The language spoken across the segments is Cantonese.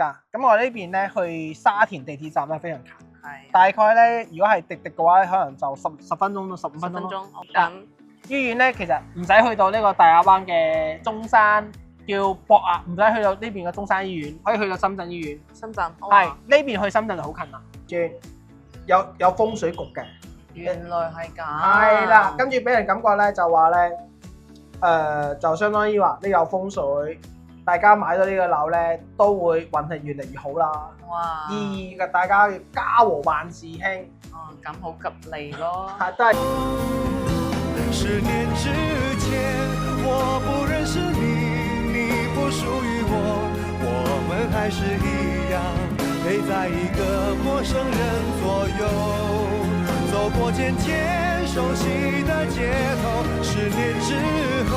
㗎。咁我呢邊咧去沙田地鐵站咧非常近，係大概咧如果係滴滴嘅話，可能就十分鐘到15 10分鐘咯。分鐘。咁醫院咧其實唔使去到呢個大亞灣嘅中山叫博雅，唔使去到呢邊嘅中山醫院，可以去到深圳醫院。深圳係呢邊去深圳就好近啦，轉有風水局嘅。原來係咁。係啦，跟住俾人感覺咧就話咧，就相當於話呢有風水，大家買咗呢個樓咧都會運氣越嚟越好啦。哇！嘅大家家和萬事興，哦，咁好吉利咯。係都係。10年之前，我不認識你，你不屬於我們還是一樣，陪在一個陌生人左右，走過漸漸熟悉的街頭。10年之後。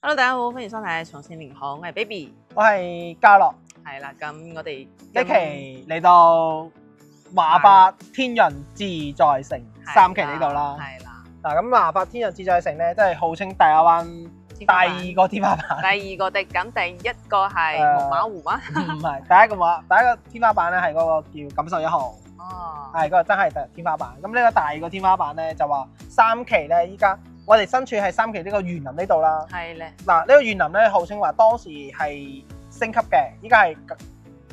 Hello， 大家好，歡迎收睇《重慶年行》，我係 Baby， 我係嘉樂。係啦，咁我哋呢期嚟到華發天人自在城3期呢度啦。係啦。嗱，咁華發天人自在城咧，即係號稱大亞灣第二個天花板。第二個的，咁第一個係木馬湖嗎？唔係，第一個天花板咧係嗰個叫錦繡1號。哦。係嗰個真係天花板。咁呢個第二個天花板咧就話3期咧，依家我哋身處係3期呢個園林呢度啦。係咧。嗱，呢個園林咧號稱話當時係升級嘅，依家係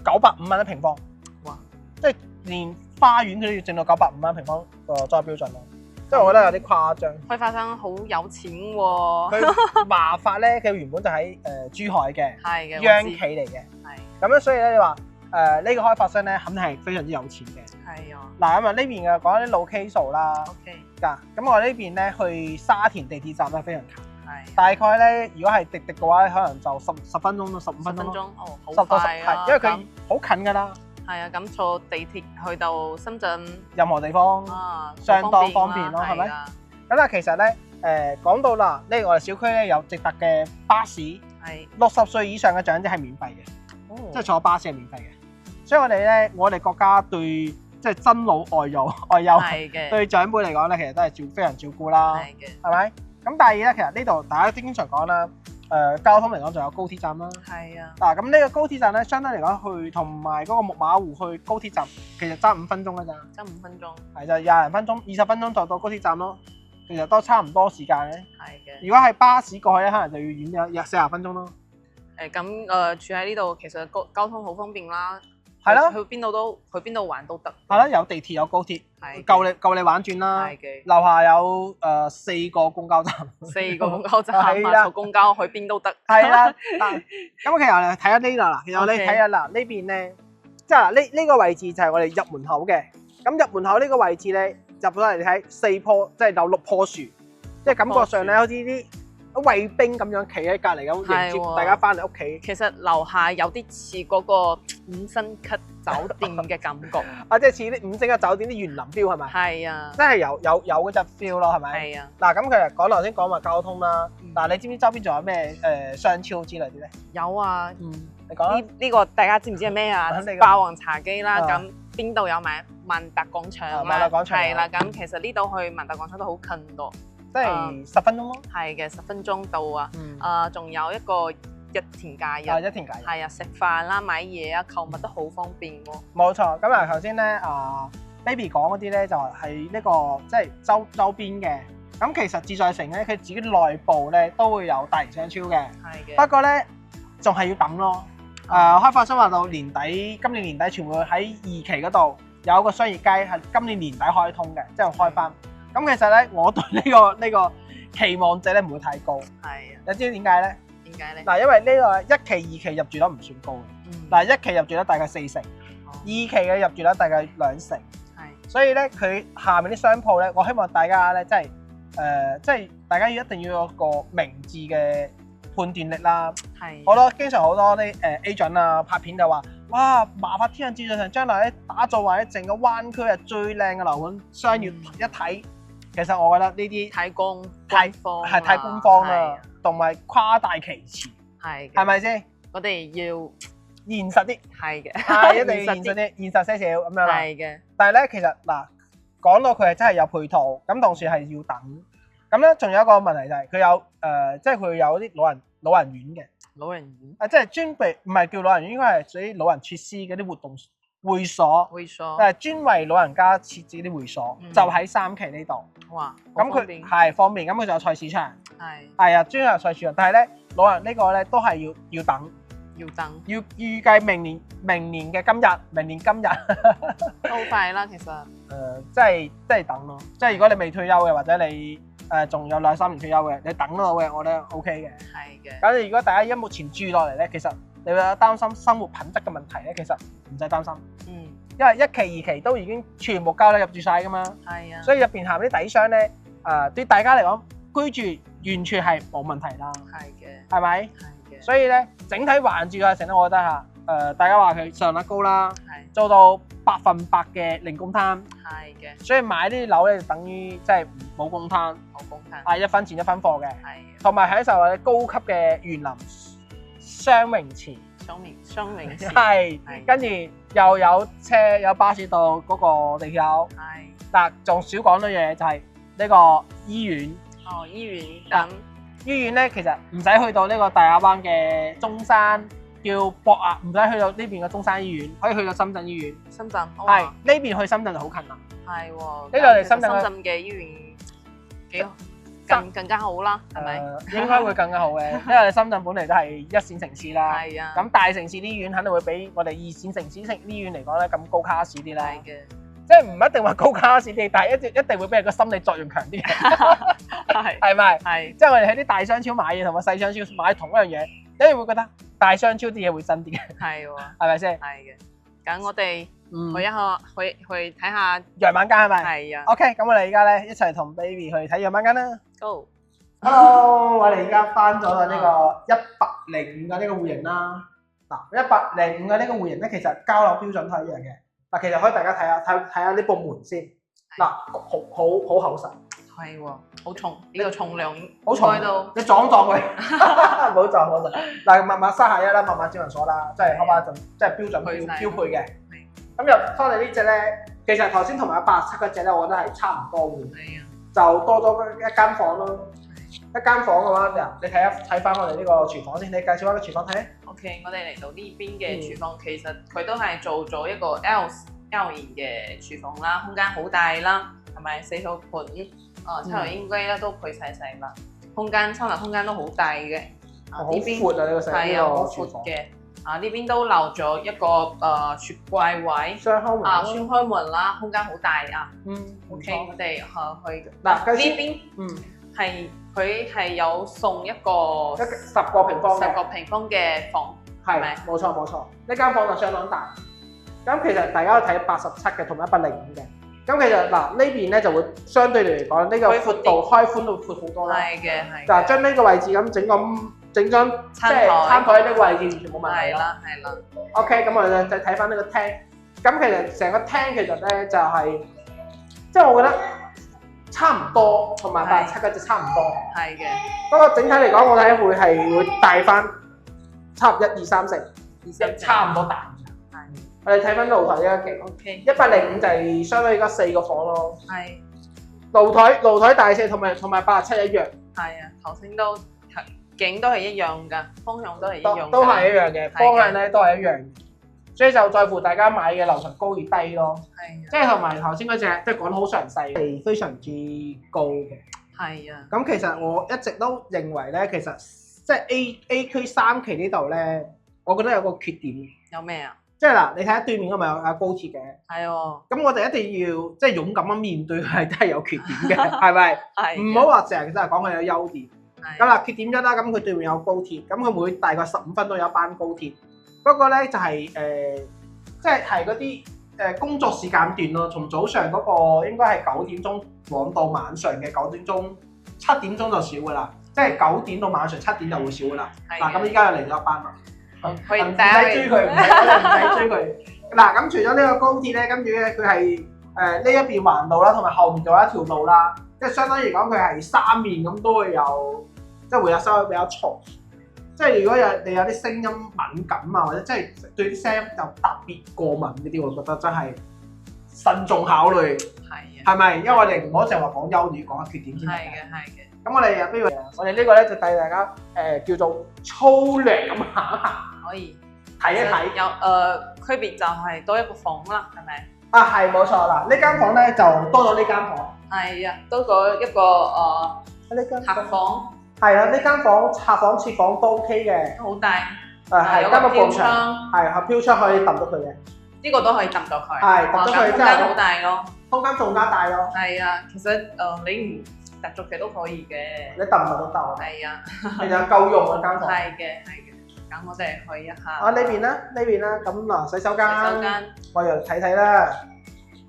950蚊一平方。哇！即係連花園佢都要整到950蚊一平方個裝修標準咯。即係我覺得有啲誇張。開發商好有錢喎。佢華發咧，佢原本就喺珠海嘅，係嘅，央企嚟嘅。係。咁樣所以咧，你話呢個開發商咧，肯定係非常之有錢嘅。係啊。嗱，咁啊呢邊嘅講啲 location 啦。OK。嗱，咁我呢邊咧去沙田地鐵站咧非常近。係。大概咧，如果係滴滴嘅話，可能就10分鐘到15分鐘咯。哦，好快啊！因為佢好近㗎啦。係啊，咁坐地鐵去到深圳任何地方相當方便咯，係咪？咁啊，其實咧講到啦，呢我哋小區咧有直達嘅巴士，係60歲以上嘅長者係免費嘅，即係坐巴士係免費嘅。所以我哋國家對即係尊老愛幼對長輩嚟講咧，其實都係非常照顧啦，係嘅，係咪？咁第二咧，其實呢度大家都經常講啦。交通嚟講，仲有高鐵站啦。係啊。嗱，咁呢個高鐵站咧，相對嚟講去同埋嗰個木馬湖去高鐵站，其實爭5分鐘㗎咋。爭5分鐘。係就20分鐘、20分鐘就到高鐵站咯。其實都差唔多時間嘅。係嘅。如果係巴士過去咧，可能就要遠約40分鐘咯。咁住喺呢度，其實交通好方便啦。係啦。去邊度玩都得。係啦，有地鐵有高鐵，夠你玩轉啦。係嘅。樓下有4個公交站。4個公交站，係啦，坐公交去邊都得。係啦。咁其實我哋睇下呢度啦。其實我哋睇下嗱呢邊咧，即係呢個位置就係我哋入門口嘅。咁入門口呢個位置咧，入咗嚟睇4棵，即係有6棵樹，即係感覺上咧好似啲衛兵咁樣企喺隔離咁迎接大家翻嚟屋企。其實樓下有啲似嗰個5星級酒店嘅感覺，啊，即係似啲5星級酒店啲園林 feel 係咪？係啊，真係有嗰隻 feel 咯，係咪？係啊。嗱，咁其實頭先講話交通啦，嗱，你知唔知周邊仲有咩商超之類啲咧？有啊，你講呢個大家知唔知係咩啊？霸王茶姬啦，咁邊度有埋萬達廣場啦？係啦，咁其實呢度去萬達廣場都好近㗎。即係10分鐘咯，係嘅，10分鐘到啊！仲有一個一田假日，一田假日係啊，食飯啦、買嘢啊、購物都好方便喎。冇錯，咁啊頭先咧Baby 講嗰啲咧就係呢個即係周邊嘅。咁其實自在城咧，佢自己內部咧都會有大型商超嘅，係嘅。不過咧仲係要等咯。開發商話到今年年底全部喺2期嗰度有一個商業街係今年年底開通嘅，即係開翻。咁其實咧，我對呢個期望值咧唔會太高。係啊。你知唔知點解咧？點解咧？嗱，因為呢個1期、2期入住率唔算高嘅。嗱，1期入住率大概4成，2期嘅入住率大概2成。係。所以咧，佢下面啲商鋪咧，我希望大家咧，即係大家一定要有個明智嘅判斷力啦。係。經常好多啲agent 啊拍片就話，哇！華發天人自在城將來咧打造為整個灣區係最靚嘅樓盤，商業一體。其實我覺得呢啲太官方啦，同埋誇大其詞，係咪先？我哋要現實啲，係嘅，係一定要現實啲，現實些少咁樣啦。係嘅。但係咧，其實嗱，講到佢係真係有配套，咁同時係要等。咁咧，仲有一個問題就係佢有即係佢有啲老人院嘅。老人院即係專備唔係叫老人院，應該係屬於老人設施嗰啲活動會所。會所專為老人家設置啲會所，就喺三期呢度。哇！咁佢係方便，咁佢就有菜市場。係啊，專有菜市場，但係咧老人呢個咧都係要等。要預計明年嘅今日，明年今日好快啦，其實。即係等咯。即係如果你未退休嘅，或者你仲有2-3年退休嘅，你等到嘅，我覺得 OK 嘅。係嘅。咁如果大家而家目前住落嚟咧，其實你會有擔心生活品質嘅問題咧，其實唔使擔心。因為1期2期都已經全部交得入住晒噶嘛。係啊。所以入邊下啲底箱咧，對大家嚟講居住完全係冇問題啦。係嘅。係咪？所以咧，整體環住嘅成咧，我覺得大家話佢上得高啦，做到100%嘅零公攤，係嘅。所以買呢啲樓咧，就等於即係冇公攤，1分錢1分貨嘅，係。同埋享受高級嘅園林雙泳池，雙泳池，係。跟住又有車有巴士到嗰個地鐵口，係。嗱，仲少講多嘢就係呢個醫院。哦，醫院咁。醫院咧，其實唔使去到呢個大亞灣嘅中山叫博雅，唔使去到呢邊嘅中山醫院，可以去到深圳醫院。深圳係呢邊去深圳就好近啦。係喎，呢度嚟深圳嘅醫院幾好，更加好啦，係咪？應該會更加好嘅，因為深圳本嚟都係1線城市啦。係啊。咁大城市啲醫院肯定會比我哋2線城市醫院嚟講咧咁高卡士啲啦。係嘅。即係唔一定話高卡士啲，但係一定會俾人個心理作用強啲嘅，係咪？係，即係我哋喺啲大商超買嘢同埋細商超買同一樣嘢，你哋會覺得大商超啲嘢會新啲嘅，係喎，係咪先？係嘅。咁我哋去睇下樣板間係咪？係啊。OK，咁我哋而家咧一齊同 Baby 去睇樣板間啦。Go。Hello， 我哋而家翻咗啦呢個105嘅呢個戶型啦。嗱，105嘅呢個戶型咧，其實交樓標準都係一樣嘅。嗱，其實可以大家睇下呢部門先。嗱，好厚實。係喎，好重，呢個重量好重到。你撞佢，唔好撞。嗱，密碼321啦，密碼智能鎖啦，即係開翻即係標準標配嘅。咁入翻嚟呢隻咧，其實頭先同埋87嗰隻咧，我覺得係差唔多嘅。係啊。就多咗一間房咯。一間房嘅話，你睇翻我哋呢個廚房先，你介紹下個廚房睇。OK， 我哋嚟到呢邊嘅廚房，其實佢都係做咗一個 L 型嘅廚房啦，空間好大啦，係咪？4號盤，抽油煙機咧都配晒啦，收納空間都好大嘅。好闊啊！呢個係啊，好闊嘅。呢邊都留咗一個雪櫃位，雙開門啦，空間好大啊。OK， 我哋去嗱呢邊，係佢係有送一個10個平方嘅房，係咪？冇錯，呢間房就相當大。咁其實大家都睇87嘅同埋105嘅。咁其實嗱呢邊咧就會相對嚟講呢個闊度開寬到闊好多啦。係嘅。嗱，將呢個位置咁整張即係餐台呢個位置完全冇問題啦。係啦。OK， 咁我哋再睇翻呢個廳。咁其實成個廳其實咧就係即係我覺得差唔多，同埋87嗰隻差唔多。係嘅。不過整體嚟講，我睇會大翻差唔多1、2、3成，差唔多大。我哋睇翻露台呢一期，105就係相當於而家4個房咯。係。露台大細同埋87一樣。係啊，頭先都景都係一樣㗎，方向都係一樣。都係一樣嘅，方向咧都係一樣。所以就在乎大家買嘅樓層高與低咯。係。即係同埋頭先嗰隻，即係講得好詳細，係非常之高嘅。係啊。咁其實我一直都認為咧，其實即係 A 區3期呢度咧，我覺得有個缺點。有咩啊？即係嗱，你睇下對面嗰咪有高鐵嘅，係喎。咁我哋一定要即係勇敢咁面對佢，都係有缺點嘅，係咪？係。唔好話成日真係講佢有優點。係。咁啦，缺點一啦，咁佢對面有高鐵，咁佢每大概15分鐘有一班高鐵。不過咧就係即係嗰啲工作時間段咯，從早上嗰個應該係9點鐘往到晚上嘅9點鐘、7點鐘就少噶啦，即係9點到晚上7點就會少噶啦。嗱，咁依家又嚟咗一班啦。唔使追佢，唔使追佢。嗱，咁除咗呢個高鐵咧，跟住咧佢係呢一邊環路啦，同埋後面仲有一條路啦，即係相當於講佢係3面咁都會有，即係會有收音比較嘈。即係如果你有啲聲音敏感啊，或者即係對啲聲音就特別過敏嗰啲，我覺得真係慎重考慮，係咪？因為我哋唔好成日話講優點，講下缺點先。係嘅。咁我哋不如我哋呢個咧就帶大家叫做粗略咁行一行，可以睇一睇。有區別就係多一個房啦，係咪？啊，係冇錯啦！呢間房咧就多咗呢間房。係啊，多咗一個呢間客房。係啦，呢間房客房設房都 OK 嘅，好大。係加個埲牆，係飄窗可以揼到佢嘅。呢個都可以揼到佢。係揼到佢，空間好大咯。空間仲加大咯。係啊，其實你唔揼咗佢都可以嘅。你揼唔揼都得。係啊，其實夠用啊間房。係嘅。咁我哋去一下。啊呢邊啦，咁嗱洗手間，我又睇睇啦。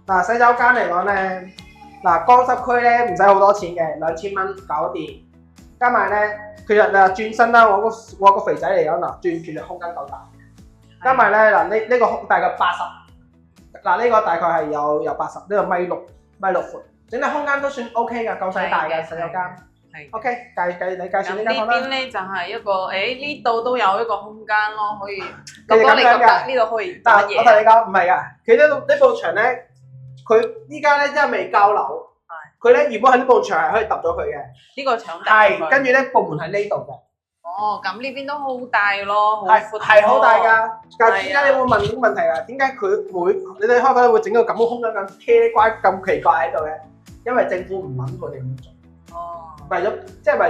嗱洗手間嚟講咧，嗱乾濕區咧唔使好多錢嘅，2000蚊搞掂。加埋咧，其實轉身啦，我個肥仔嚟講嗱，轉嘅空間夠大。加埋咧嗱呢個大概80，嗱呢個大概係有80，呢個米六闊，整體空間都算 OK 㗎，夠細大嘅洗手間。OK，你介紹呢間房啦。呢邊咧就係一個，呢度都有一個空間咯，可以。如果你覺得呢度可以做乜嘢？我同你講唔係㗎，其實呢部牆咧，佢依家咧因為未交樓，佢咧原本喺呢部牆係可以揼咗佢嘅。呢個牆大。係，跟住咧部門喺呢度嘅。哦，咁呢邊都好大咯，好闊。係好大㗎。但係依家你會問呢個問題啊？點解佢你哋開發會整到咁嘅空間咁奇怪咁奇怪喺度嘅？因為政府唔允佢哋咁做。哦。為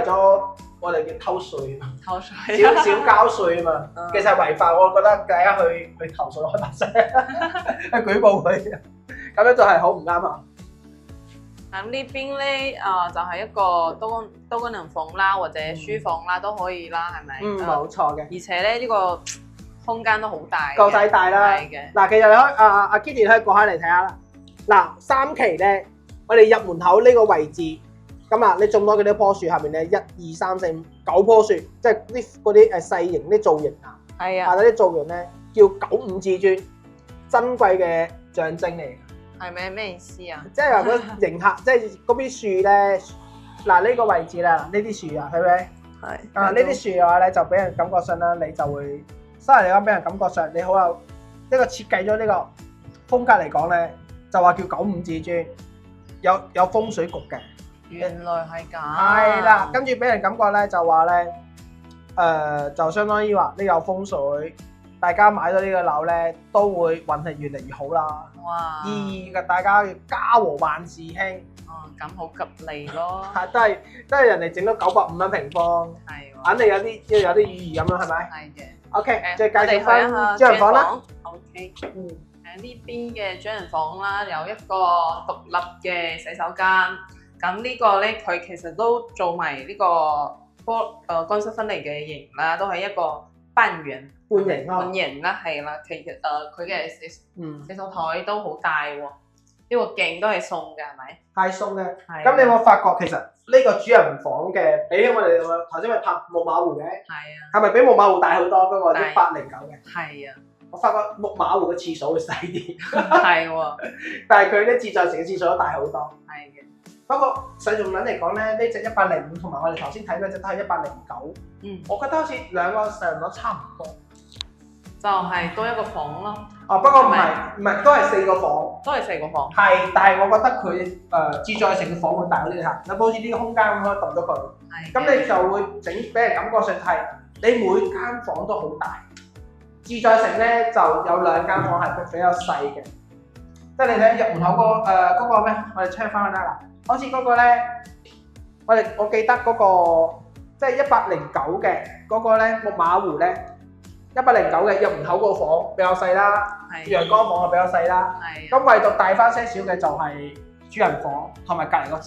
咗我哋叫偷稅啊嘛，少交稅啊嘛，其實係違法，我覺得大家去投訴開發商，去舉報佢，咁樣就係好唔啱啊！咁呢邊咧就係一個多功能房啦，或者書房啦都可以啦，係咪？冇錯嘅。而且咧呢個空間都好大，夠晒大啦。係嘅。嗱，其實你可以阿 Kitty 可以過下嚟睇下啦。嗱，3期咧，我哋入門口呢個位置。咁啊，你種咗幾多棵樹？下面咧1、2、3、4、5、9棵樹，即係嗰啲細型啲造型啊。係啊。或者啲造型咧叫95至尊，珍貴嘅象徵嚟。係咩意思啊？即係話嗰迎客，即係嗰啲樹咧，嗱呢個位置啦，呢啲樹啊，係咪？係。啊，呢啲樹嘅話咧，就俾人感覺上啦，你就會，雖然嚟講俾人感覺上你好有呢個設計咗呢個風格嚟講咧，就話叫95至尊，有風水局嘅。原來係咁。係啦，跟住俾人感覺咧就話咧，就相當於話呢有風水，大家買咗呢個樓咧都會運氣越嚟越好啦。哇！大家家和萬事興。哦，咁好吉利咯。係都係人哋整到950蚊平方。係喎。肯定有啲意義咁樣，係咪？係嘅。OK，再介紹翻主人房啦。OK。呢邊嘅主人房啦，有一個獨立嘅洗手間。咁呢個咧，佢其實都做埋呢個乾濕分離嘅型啦，都係一個半型啦，係啦。其實佢嘅洗手台都好大喎，呢個鏡都係送嘅，係咪？係送嘅。咁你有冇發覺其實呢個主人房嘅比起我哋頭先咪拍木馬湖嘅？係啊。係咪比木馬湖大好多嗰個1809嘅？係啊。我發覺木馬湖嘅廁所會細啲。係喎。但係佢咧自在城嘅廁所都大好多。係嘅。不過實用品嚟講咧，呢隻105同埋我哋頭先睇嗰隻都係109。我覺得好似兩個實用率差唔多，就係多一個房咯。哦，不過唔係，都係4個房。都係4個房。係，但係我覺得佢自在城嘅房會大啲嚇。你好似呢個空間咁可以揼咗佢。係。咁你就會整俾人感覺上係你每間房都好大。自在城咧就有2間房係比較細嘅，即係你睇入門口嗰個咩？我哋 check 翻去啦。好似嗰個咧，我記得嗰個即係109嘅嗰個咧，木馬湖咧109嘅入門口個房比較細啦，陽光房就比較細啦。咁唯獨大翻些少嘅就係主人房同埋隔離個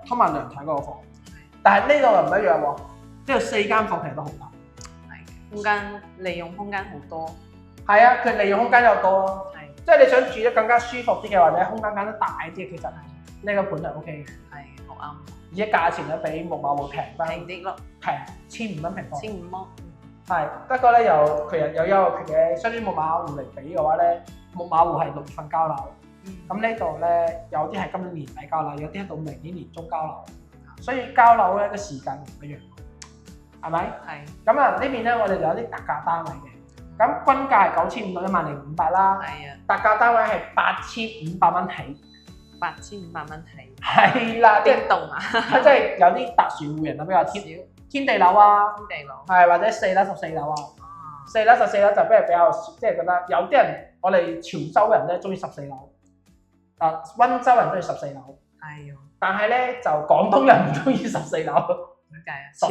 通埋陽台嗰個房。但係呢度又唔一樣喎，呢度4間房其實都好大，空間利用空間好多。係啊，佢利用空間又多咯。即係你想住得更加舒服啲嘅，或者空間間得大啲，其實係。呢個盤係 OK 嘅，係好啱，而且價錢咧比木馬湖平啲咯，平1500蚊平方，1500蚊，係不過咧佢有優惠權嘅，相對木馬湖嚟比嘅話咧，木馬湖係6月份交樓，咁呢度咧有啲係今年年底交樓，有啲係到明年年中交樓，所以交樓咧個時間唔一樣，係咪？係。咁啊呢邊咧我哋有啲特價單位嘅，咁均價係9500到10500啦。係啊，特價單位係8500蚊起。8500蚊起。係啦，即係邊棟啊？即係有啲特殊戶型啊，比較天地樓啊，天地樓係或者4樓14樓啊。4樓14樓就比較即係覺得有啲人，我哋潮州人咧中意14樓，溫州人中意14樓。係啊，但係咧就廣東人唔中意14樓。點解啊？潮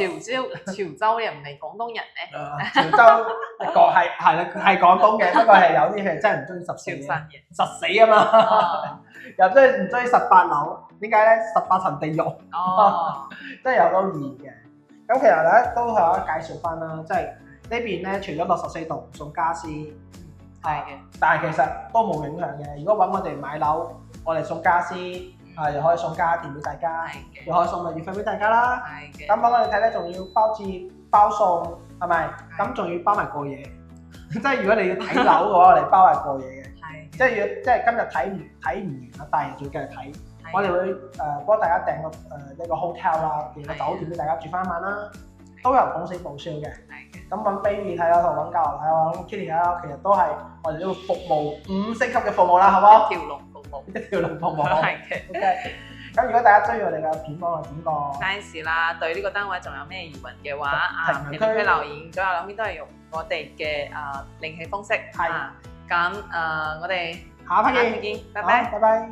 州人唔係廣東人咧？潮州係廣東嘅，不過係有啲係真係唔中意14嘅，實死啊嘛！又真係唔中意18樓，點解咧？18層地獄，真係有都易嘅。咁其實咧都係介紹翻啦，即係呢邊咧除咗64度送家私，係嘅，但係其實都冇影響嘅。如果揾我哋買樓，我哋送家私。又可以送家電俾大家，又可以送物業費俾大家啦。係嘅。咁幫我哋睇咧，仲要包接包送，係咪？咁仲要包埋過夜。即係如果你要睇樓嘅話，我哋包埋過夜嘅。係。即係今日睇唔完啊，但係仲要繼續睇。我哋會幫大家訂個呢個 hotel 啦，訂個酒店俾大家住翻一晚啦，都由公司報銷嘅。係嘅。咁揾 baby 睇啦，同揾教流睇啦，揾 Kitty 睇啦，其實都係我哋呢個服務5星級嘅服務啦，好唔好？一條龍服務，係嘅。OK，咁如果大家中意我哋嘅片，幫我點個 fans 啦，對呢個單位仲有咩疑問嘅話，評論區留言，左右兩邊都係用我哋嘅靈氣方式。係。咁我哋下一 part 見，拜拜。拜拜。